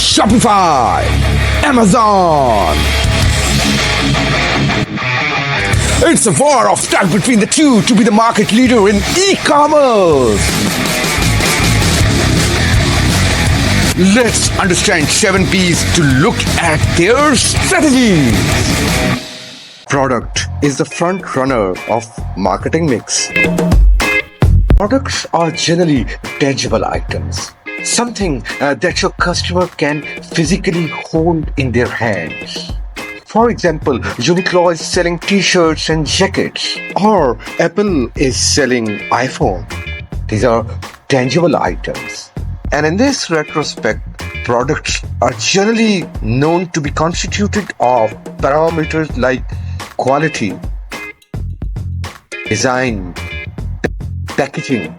Shopify, Amazon. It's a war of tug between the two to be the market leader in e-commerce. Let's understand 7 P's to look at their strategies. Product is the front runner of marketing mix. Products are generally tangible items, something that your customer can physically hold in their hands. For example, Uniqlo is selling t-shirts and jackets, or Apple is selling iPhone. These are tangible items. And in this retrospect, products are generally known to be constituted of parameters like quality, design, packaging,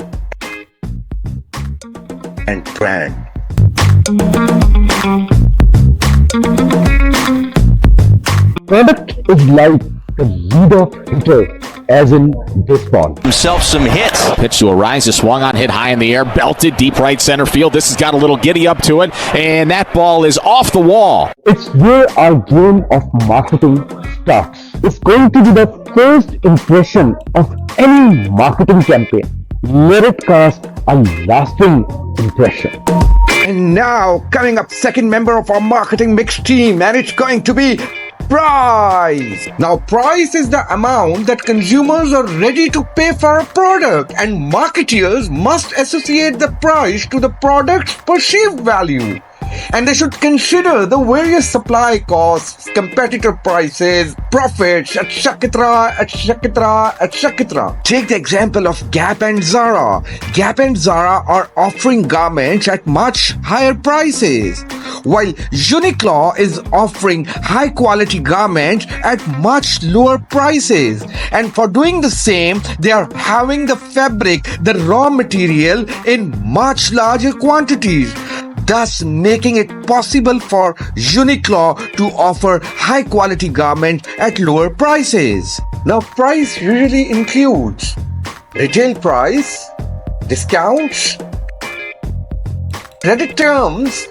and brand. Product is like the lead-off hitter, as in baseball. Himself some hits. Pitch to Ariza, swung on, hit high in the air, belted deep right center field. This has got a little giddy up to it, and that ball is off the wall. It's where our game of marketing starts. It's going to be the first impression of any marketing campaign. Let it cast a lasting impression. And now, coming up, second member of our marketing mix team, and it's going to be price. Now, price is the amount that consumers are ready to pay for a product, and marketers must associate the price to the product's perceived value. And they should consider the various supply costs, competitor prices, profits, etc., etc., etc. Take the example of Gap and Zara. Gap and Zara are offering garments at much higher prices, while Uniqlo is offering high quality garments at much lower prices. And for doing the same, they are having the fabric, the raw material, in much larger quantities, thus making it possible for Uniqlo to offer high quality garments at lower prices. Now, price usually includes retail price, discounts, credit terms,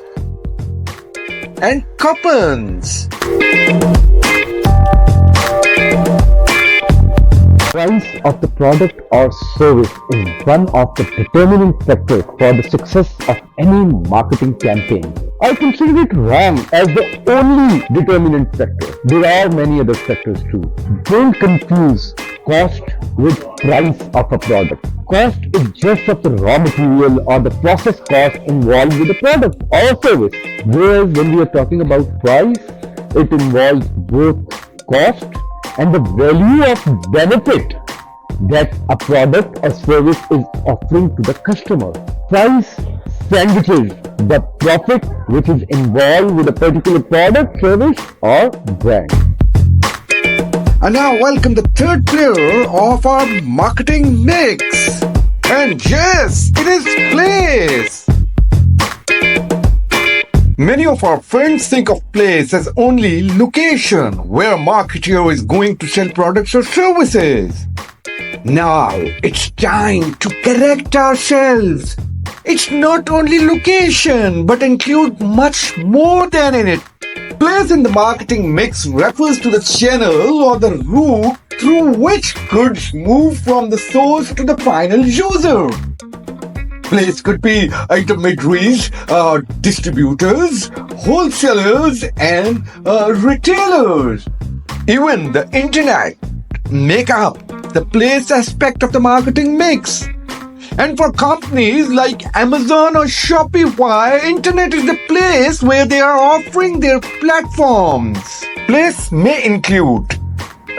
and coupons. Price of the product or service is one of the determining factors for the success of any marketing campaign. I consider it wrong as the only determinant factor. There are many other factors too. Don't confuse cost with price of a product. Cost is just of the raw material or the process cost involved with the product or service. Whereas when we are talking about price, it involves both cost and the value of benefit that a product or service is offering to the customer. Price sandwiches the profit which is involved with a particular product, service, or brand. And now welcome the third player of our marketing mix. And yes, it is place. Many of our friends think of place as only location where a marketer is going to sell products or services. Now it's time to correct ourselves. It's not only location but include much more than in it. Place in the marketing mix refers to the channel or the route through which goods move from the source to the final user. Place could be intermediaries, distributors, wholesalers, and retailers. Even the internet make up the place aspect of the marketing mix. And for companies like Amazon or Shopify, internet is the place where they are offering their platforms. Place may include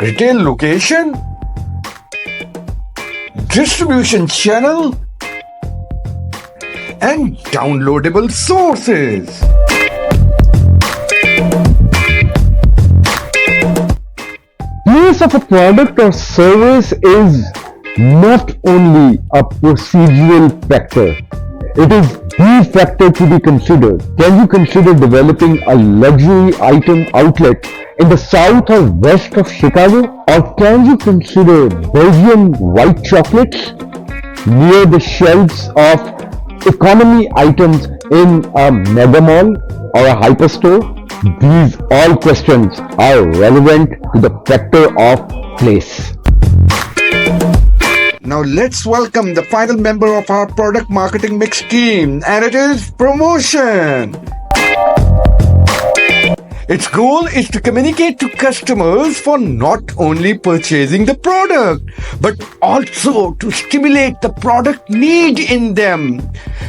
retail location, distribution channel, and downloadable sources. Use of a product or service is not only a procedural factor, it is the factor to be considered. Can you consider developing a luxury item outlet in the south or west of Chicago? Or can you consider Belgian white chocolates near the shelves of economy items in a mega mall or a hyperstore? These all questions are relevant to the factor of place. Now let's welcome the final member of our product marketing mix team, and it is promotion. Its goal is to communicate to customers for not only purchasing the product, but also to stimulate the product need in them.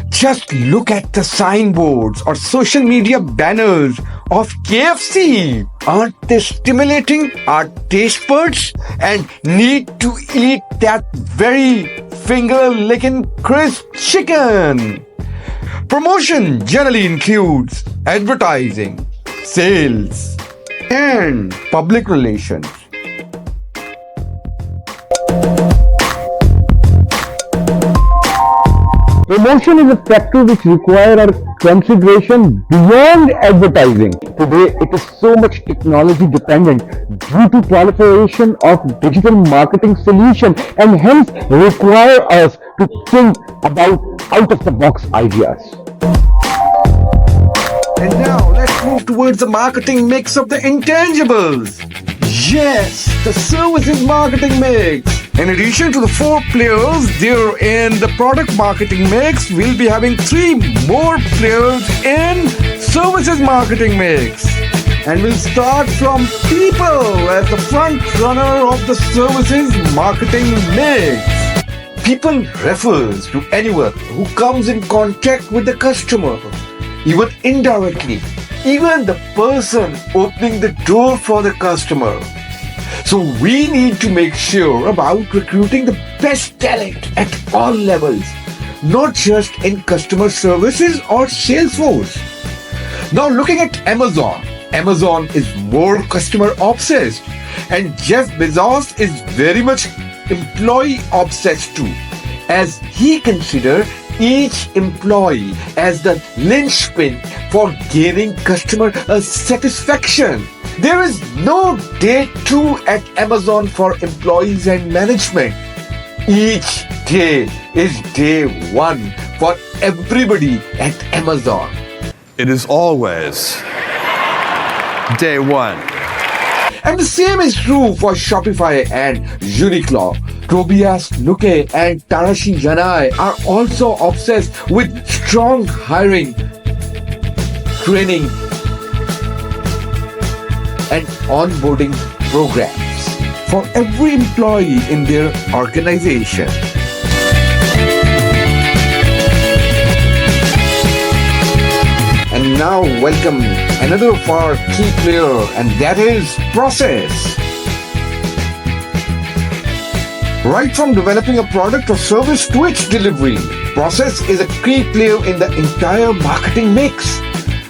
Just look at the signboards or social media banners of KFC. Aren't they stimulating our taste buds and need to eat that very finger-licking crisp chicken? Promotion generally includes advertising, sales, and public relations. Promotion is a factor which requires our consideration beyond advertising. Today, it is so much technology dependent due to proliferation of digital marketing solution and hence require us to think about out of the box ideas. And now let's move towards the marketing mix of the intangibles. Yes, the services marketing mix. In addition to the 4 players there in the product marketing mix, we'll be having 3 more players in services marketing mix. And we'll start from people as the front runner of the services marketing mix. People refers to anyone who comes in contact with the customer, even indirectly, even the person opening the door for the customer. So we need to make sure about recruiting the best talent at all levels, not just in customer services or Salesforce. Now looking at Amazon. Amazon is more customer obsessed, and Jeff Bezos is very much employee obsessed too, as he considers each employee as the linchpin for gaining customer satisfaction. There is no day 2 at Amazon for employees and management. Each day is day 1 for everybody at Amazon. It is always day 1. And the same is true for Shopify and Uniqlo. Tobias Nuke and Tarashi Yanai are also obsessed with strong hiring, training, and onboarding programs for every employee in their organization. And now welcome another of our key player, and that is process. Right from developing a product or service to its delivery, process is a key player in the entire marketing mix.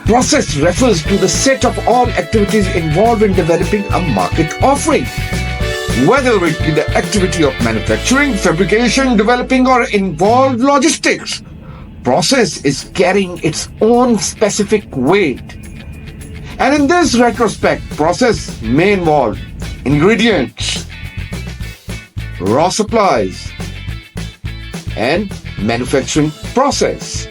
Process refers to the set of all activities involved in developing a market offering. Whether it be the activity of manufacturing, fabrication, developing, or involved logistics, process is carrying its own specific weight. And in this retrospect, process may involve ingredients, raw supplies, and manufacturing process.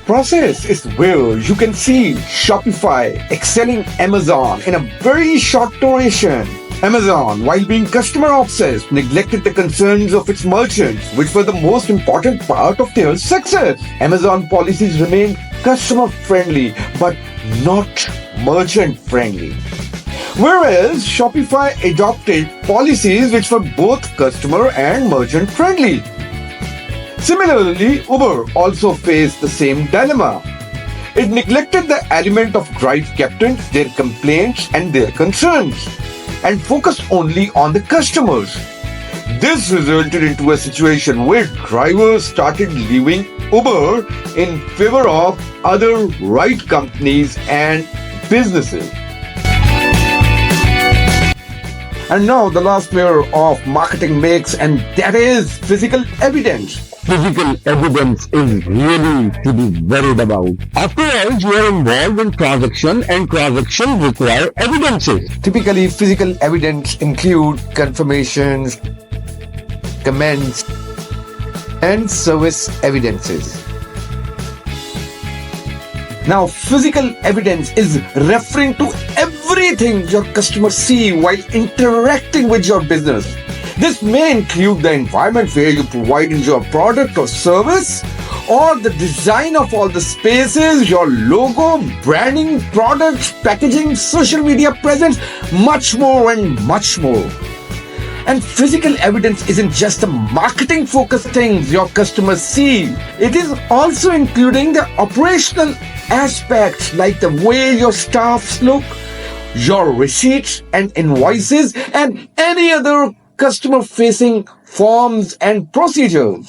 Process is where you can see Shopify excelling Amazon in a very short duration. Amazon, while being customer obsessed, neglected the concerns of its merchants, which were the most important part of their success. Amazon policies remained customer friendly, but not merchant friendly. Whereas Shopify adopted policies which were both customer and merchant friendly. Similarly, Uber also faced the same dilemma. It neglected the element of drive captains, their complaints and their concerns, and focused only on the customers. This resulted into a situation where drivers started leaving Uber in favor of other ride companies and businesses. And now the last layer of marketing mix, and that is physical evidence. Physical evidence is really to be worried about. After all, you are involved in transaction and transactions require evidences. Typically, physical evidence include confirmations, comments, and service evidences. Now, physical evidence is referring to everything your customers see while interacting with your business. This may include the environment where you provide your product or service, or the design of all the spaces, your logo, branding, products, packaging, social media presence, much more and much more. And physical evidence isn't just the marketing focused things your customers see. It is also including the operational aspects like the way your staffs look, your receipts and invoices, and any other customer facing forms and procedures.